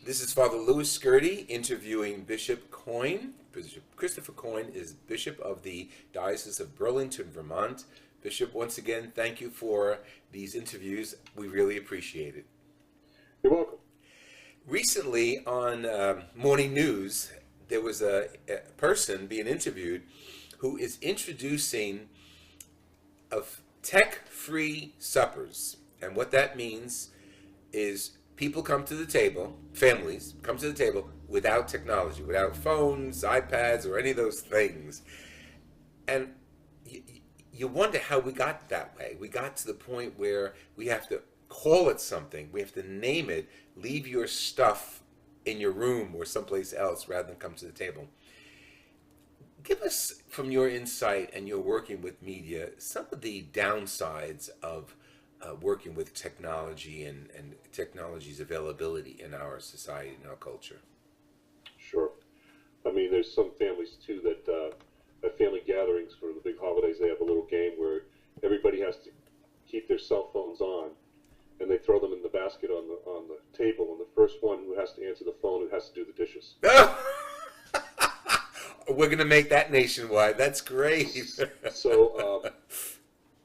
This is Father Louis Scurti interviewing Bishop Coyne. Bishop Christopher Coyne is Bishop of the Diocese of Burlington, Vermont. Bishop, once again, thank you for these interviews. We really appreciate it. You're welcome. Recently on Morning News, there was a person being interviewed who is introducing of tech-free suppers. And what that means is people come to the table, families come to the table without technology, without phones, iPads, or any of those things. And you wonder how we got that way. We got to the point where we have to call it something. We have to name it. Leave your stuff in your room or someplace else rather than come to the table. Give us, from your insight and your working with media, some of the downsides of working with technology and technology's availability in our society and our culture. Sure. I mean, there's some families, too, that at family gatherings for the big holidays, they have a little game where everybody has to keep their cell phones on, and they throw them in the basket on the table, and the first one who has to answer the phone who has to do the dishes. We're going to make that nationwide. That's great. So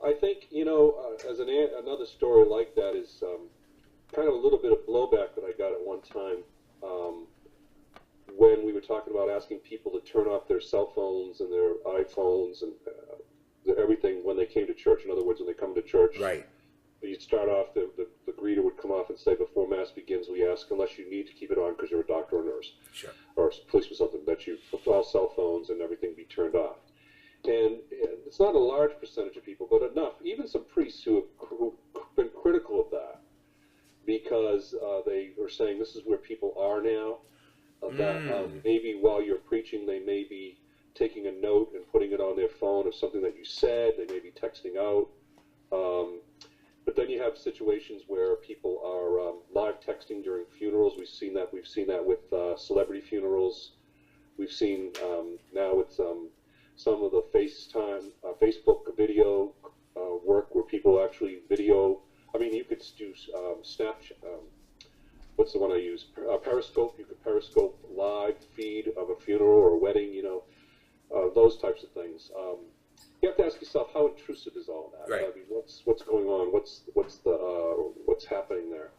I think, as another story like that is kind of a little bit of blowback that I got at one time when we were talking about asking people to turn off their cell phones and their iPhones and everything when they came to church. In other words, when they come to church, right. You'd start off, the greeter would come off and say, before Mass begins, we ask, unless you need to keep it on because you're a doctor or nurse, sure, or police or something, that you all cell phones and everything be turned off. And it's not a large percentage of people, but enough. Even some priests who have been critical of that because they are saying this is where people are now, that maybe while you're preaching, they may be taking a note and putting it on their phone of something that you said. They may be texting out. But then you have situations where people are live texting during funerals. We've seen that with celebrity funerals. We've seen now with some of the Facebook video work where people actually video. I mean, you could do Snapchat. What's the one I use? Periscope. You could Periscope live feed of a funeral or a wedding. Those types of things. You have to ask yourself, how intrusive is all that? Right. I mean, what's going on? What's happening there?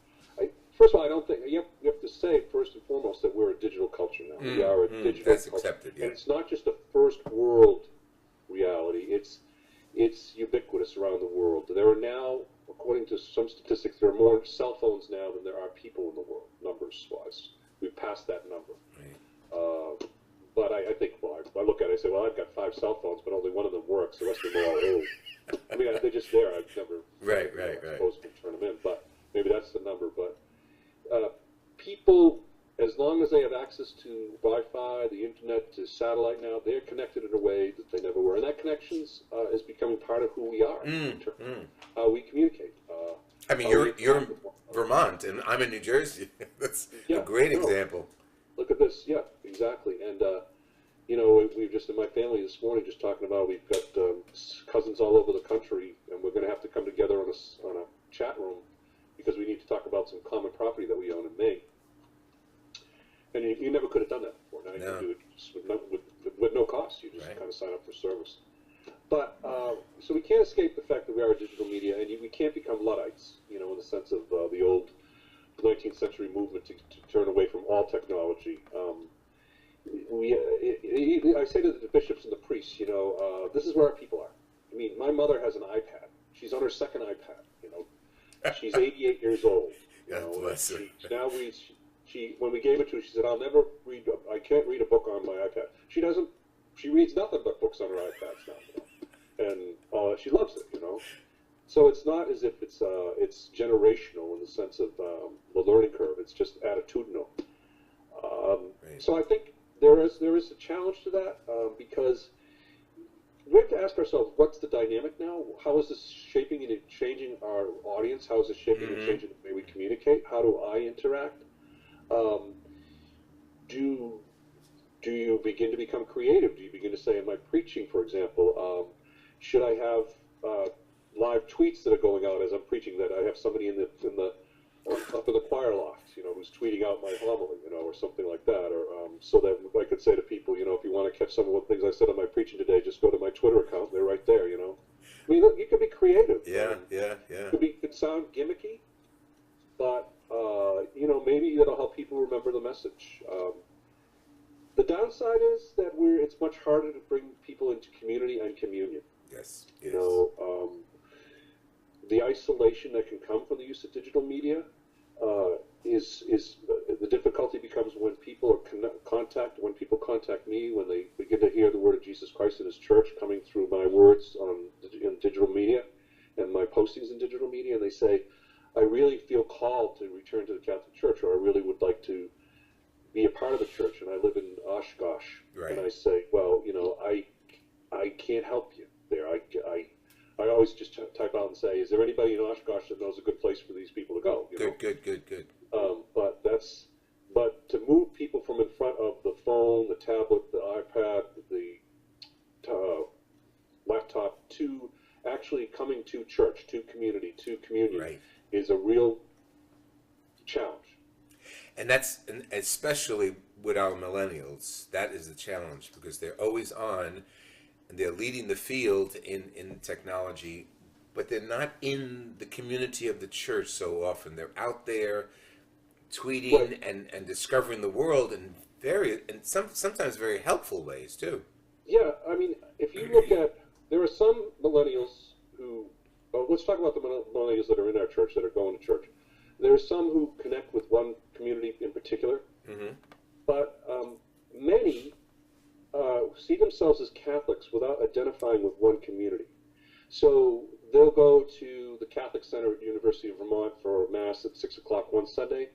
First of all, I don't think you have to say first and foremost that we're a digital culture now. We are a digital that's culture. accepted, yeah. And it's not just a first world reality. It's ubiquitous around the world. There are now, according to some statistics, there are more cell phones now than there are people in the world, numbers-wise. We've passed that number. Right. But I think, I look at it and say, well, I've got 5 cell phones, but only one of them works. The rest of them are all old. I mean, they're just there. I've never supposed to turn them in, but maybe that's the number. But people, as long as they have access to Wi-Fi, the internet, to satellite now, they're connected in a way that they never were. And that connections is becoming part of who we are, how we communicate. I mean, you're in Vermont, and I'm in New Jersey. That's a great example. Look at this. Yeah, exactly. And, we've just, in my family this morning, just talking about, we've got cousins all over the country, and we're going to have to come together on a chat room because we need to talk about some common property that we own in Maine. And you never could have done that before. Now you can do it just with no cost. You just kind of sign up for service. But, so we can't escape the fact that we are a digital media, and we can't become Luddites, in the sense of the old 19th century movement to turn away from all technology. I say to the bishops and the priests, this is where our people are. I mean, my mother has an iPad. She's on her second iPad. She's 88 years old. God bless her. Now when we gave it to her, she said, I can't read a book on my iPad. She reads nothing but books on her iPads now. And she loves it, So it's not as if it's generational in the sense of the learning curve. It's just attitudinal. So I think there is a challenge to that because we have to ask ourselves, what's the dynamic now? How is this shaping and changing our audience? How is it shaping and changing the way we communicate? How do I interact? Do you begin to become creative? Do you begin to say, in my preaching, for example, should I have live tweets that are going out as I'm preaching, that I have somebody in the up in the choir loft, who's tweeting out my homily, or something like that, or so that I could say to people, if you want to catch some of the things I said on my preaching today, just go to my Twitter account. They're right there, I mean, look, you can be creative. Yeah. It could sound gimmicky, but maybe it'll help people remember the message. The downside is that it's much harder to bring people into community and communion. Yes. The isolation that can come from the use of digital media is the difficulty becomes when people contact me, when they begin to hear the word of Jesus Christ in His church coming through my words in digital media and my postings in digital media, and they say, I really feel called to return to the Catholic Church, or I really would like to be a part of the church, and I live in Oshkosh. Right. And I say, well, I can't help you there. I always just type out and say, is there anybody in Oshkosh that knows a good place for these people to go? Good. But to move people from in front of the phone, the tablet, the iPad, the laptop to actually coming to church, to community, to communion, right, is a real challenge. And that's, especially with our millennials, that is the challenge, because they're always on and they're leading the field in technology, but they're not in the community of the church so often. They're out there tweeting, right, and discovering the world in sometimes very helpful ways too. Yeah, I mean, if you look at, there are some millennials who, let's talk about the millennials that are in our church, that are going to church. There are some who connect with one community in particular, but many see themselves as Catholics without identifying with one community. So they'll go to the Catholic Center at University of Vermont for Mass at 6 o'clock one Sunday.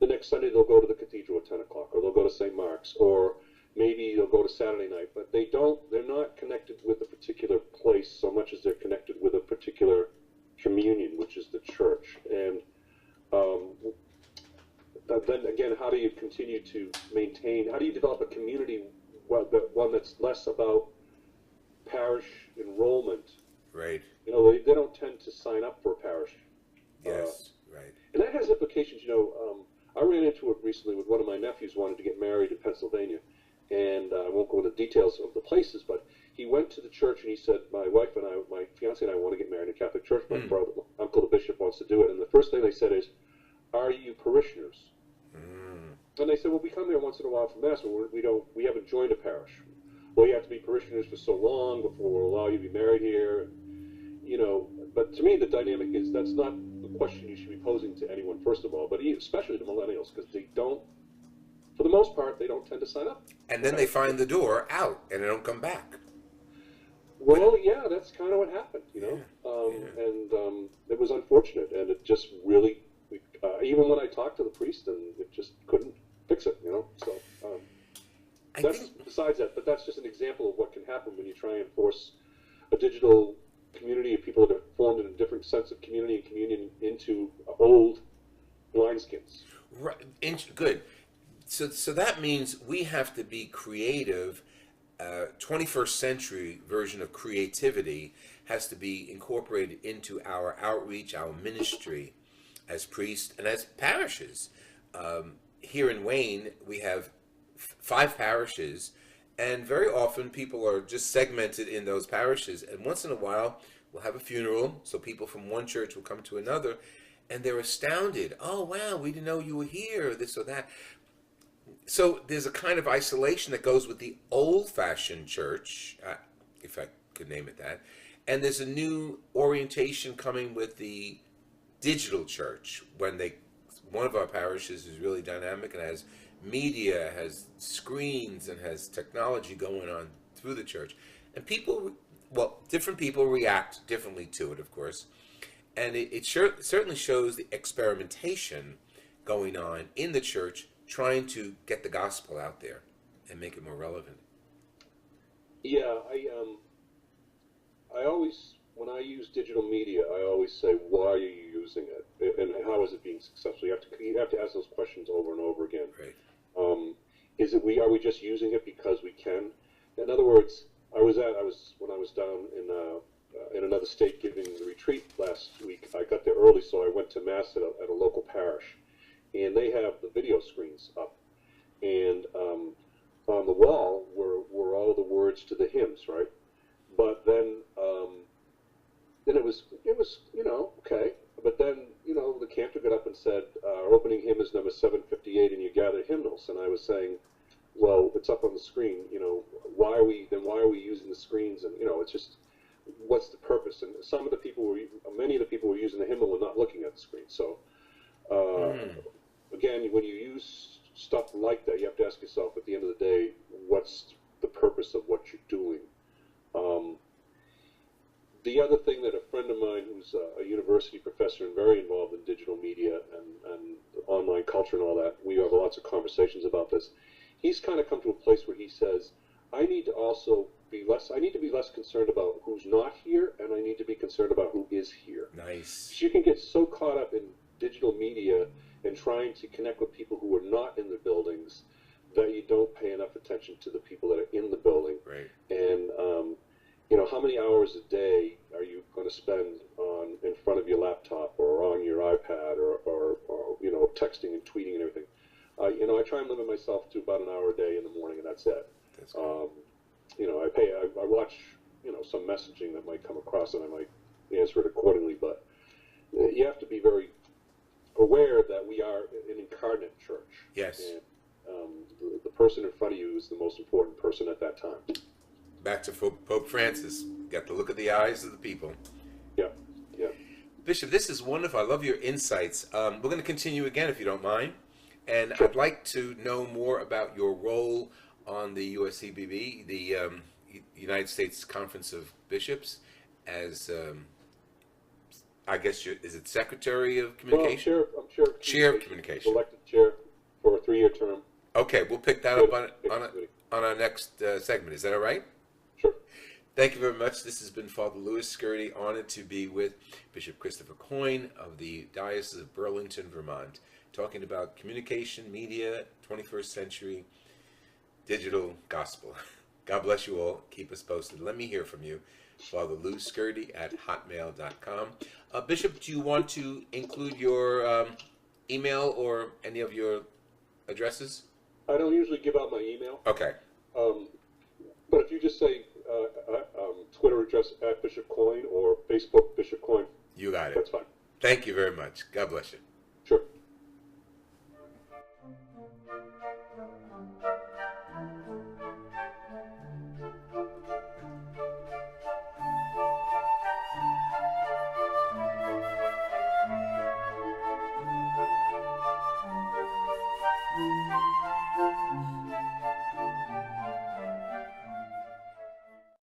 The next Sunday they'll go to the Cathedral at 10 o'clock, or they'll go to St. Mark's, or maybe they'll go to Saturday night, but they're not connected with a particular place so much as they're connected with a particular communion, which is the church. And then again, how do you continue to how do you develop a community, one that's less about parish enrollment? Right. They don't tend to sign up for a parish. Yes, right. And that has implications. I ran into it recently with one of my nephews wanted to get married in Pennsylvania. And I won't go into details of the places, but he went to the church and he said, my wife and I, my fiance and I want to get married in a Catholic church. My brother, uncle, the bishop, wants to do it. And the first thing they said is, are you parishioners? And they said, well, we come there once in a while for Mass, but we haven't joined a parish. Well, you have to be parishioners for so long before we'll allow you to be married here. But to me, the dynamic is that's not the question you should be posing to anyone, first of all, but especially the millennials, because they don't, for the most part, they don't tend to sign up. And then they find the door out, and they don't come back. Well, yeah, that's kind of what happened, And it was unfortunate, and it just really, even when I talked to the priest, and it just couldn't fix it, So besides that, but that's just an example of what can happen when you try and force a digital community of people that are formed in a different sense of community and communion into old wineskins. Right. Good. So that means we have to be creative. 21st century version of creativity has to be incorporated into our outreach, our ministry as priests and as parishes. Here in Wayne, we have 5 parishes, and very often people are just segmented in those parishes. And once in a while, we'll have a funeral, so people from one church will come to another, and they're astounded. Oh, wow, we didn't know you were here, this or that. So there's a kind of isolation that goes with the old-fashioned church, if I could name it that, and there's a new orientation coming with the digital church. One of our parishes is really dynamic and has media, has screens, and has technology going on through the church. And different people react differently to it, of course. And it certainly shows the experimentation going on in the church, trying to get the gospel out there and make it more relevant. Yeah, I always, when I use digital media, I always say, why are you using it, and how is it being successful? You have to ask those questions over and over again. Right. Are we just using it because we can? In other words, when I was down in another state giving the retreat last week. I got there early. early, so I went to Mass at a local parish, and they have the video screens up, and on the wall were all the words to the hymns, right? But then it was okay. But then the cantor got up and said, our opening hymn is number 758, and you gather hymnals. And I was saying, well, it's up on the screen. Why are we using the screens? And it's just, what's the purpose? And many of the people who were using the hymnal were not looking at the screen. So again, when you use stuff like that, you have to ask yourself at the end of the day, what's the purpose of what you're doing? The other thing that a friend of mine who's a university professor and very involved in digital media and online culture and all that, we have lots of conversations about this. He's kind of come to a place where he says, I need to be less concerned about who's not here, and I need to be concerned about who is here. Nice. You can get so caught up in digital media and trying to connect with people who are not in the buildings that you don't pay enough attention to the people that are in the building. Right. And how many hours a day are you going to spend in front of your laptop or on your iPad or texting and tweeting and everything? I try and limit myself to about an hour a day in the morning, and that's it. That's cool. I watch some messaging that might come across, and I might answer it accordingly. But you have to be very aware that we are an incarnate church. Yes. And the person in front of you is the most important person at that time. Back to Pope Francis. Got to look at the eyes of the people. Yeah, yeah. Bishop, this is wonderful. I love your insights. We're going to continue again, if you don't mind. And Sure. I'd like to know more about your role on the USCBB, the United States Conference of Bishops, as, I guess, is it Secretary of Communication? Well, I'm chair. Chair of Communication. Elected chair for a 3-year term. Okay, we'll pick that up on our next segment. Is that all right? Sure. Thank you very much. This has been Father Louis Scurti, honored to be with Bishop Christopher Coyne of the Diocese of Burlington, Vermont, talking about communication, media, 21st century, digital gospel. God bless you all. Keep us posted. Let me hear from you. Father Louis Scurti at hotmail.com. Bishop, do you want to include your email or any of your addresses? I don't usually give out my email. Okay. But if you just say Twitter address at Bishop Coyne or Facebook Bishop Coyne, You got it. that's fine. Thank you very much. God bless you.